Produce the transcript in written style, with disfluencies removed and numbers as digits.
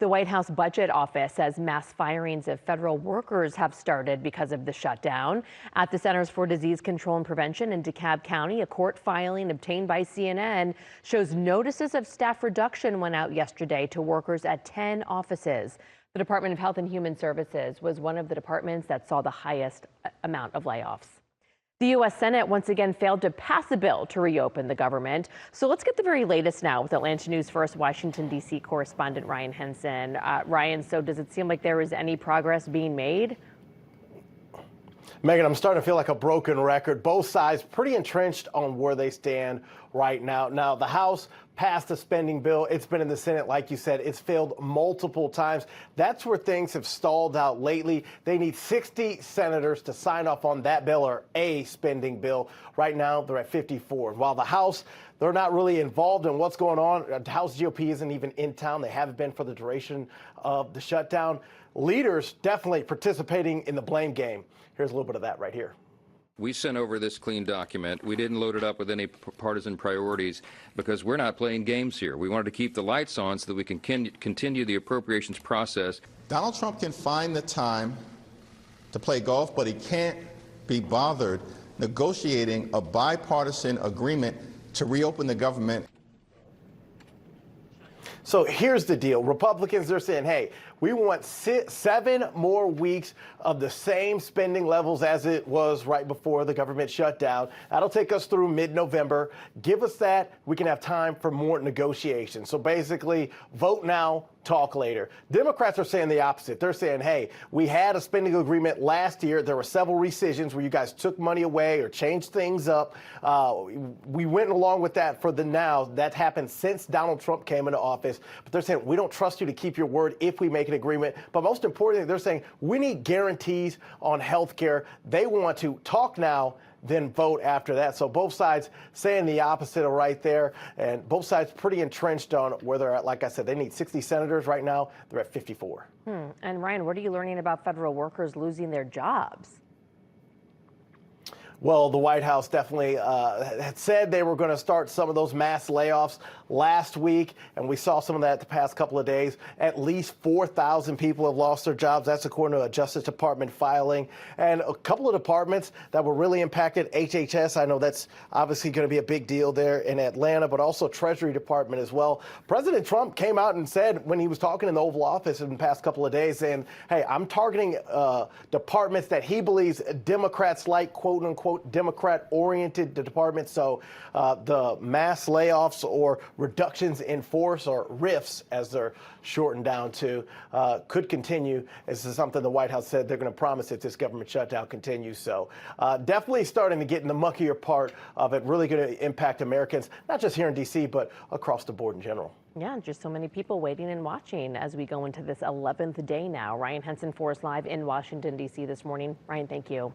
The White House Budget Office says mass firings of federal workers have started because of the shutdown. At the Centers for Disease Control and Prevention in DeKalb County, a court filing obtained by CNN shows notices of staff reduction went out yesterday to workers at 10 offices. The Department of Health and Human Services was one of the departments that saw the highest amount of layoffs. The U.S. Senate once again failed to pass a bill to reopen the government. So let's get the very latest now with Atlanta News First Washington, D.C. correspondent Ryan Henson. Ryan, so does it seem like there is any progress being made? Megan, I'm starting to feel like a broken record. Both sides pretty entrenched on where they stand right now. Now, the House passed a spending bill. It's been in the Senate, like you said. It's failed multiple times. That's where things have stalled out lately. They need 60 senators to sign off on that bill or a spending bill. Right now, they're at 54. While the House, they're not really involved in what's going on. The House GOP isn't even in town. They haven't been for the duration of the shutdown. Leaders definitely participating in the blame game. Here's a little bit of that right here. We sent over this clean document. We didn't load it up with any partisan priorities because we're not playing games here. We wanted to keep the lights on so that we can continue the appropriations process. Donald Trump can find the time to play golf, but he can't be bothered negotiating a bipartisan agreement to reopen the government. So here's the deal. Republicans, they're saying, hey, we want 7 more weeks of the same spending levels as it was right before the government shutdown. That'll take us through mid-November. Give us that. We can have time for more negotiations. So basically, vote now, talk later. Democrats are saying the opposite. They're saying, hey, we had a spending agreement last year. There were several rescissions where you guys took money away or changed things up. We went along with that for the now. That happened since Donald Trump came into office. But they're saying, we don't trust you to keep your word if we make an agreement. But most importantly, they're saying we need guarantees on health care. They want to talk now, then vote after that. So both sides saying the opposite of right there, and both sides pretty entrenched on where they're at. Like I said, they need 60 senators right now. They're at 54. And Ryan, what are you learning about federal workers losing their jobs? Well, the White House definitely had said they were going to start some of those mass layoffs last week, and we saw some of that the past couple of days. At least 4,000 people have lost their jobs. That's according to a Justice Department filing. And a couple of departments that were really impacted, HHS, I know that's obviously going to be a big deal there in Atlanta, but also Treasury Department as well. President Trump came out and said when he was talking in the Oval Office in the past couple of days, saying, hey, I'm targeting departments that he believes Democrats like, quote unquote, Democrat-oriented departments. So the mass layoffs or reductions in force, or RIFs as they're shortened down to, could continue. This is something the White House said they're going to promise if this government shutdown continues. So definitely starting to get in the muckier part of it, really going to impact Americans, not just here in D.C., but across the board in general. Yeah, just so many people waiting and watching as we go into this 11th day now. Ryan Henson for us live in Washington, D.C. this morning. Ryan, thank you.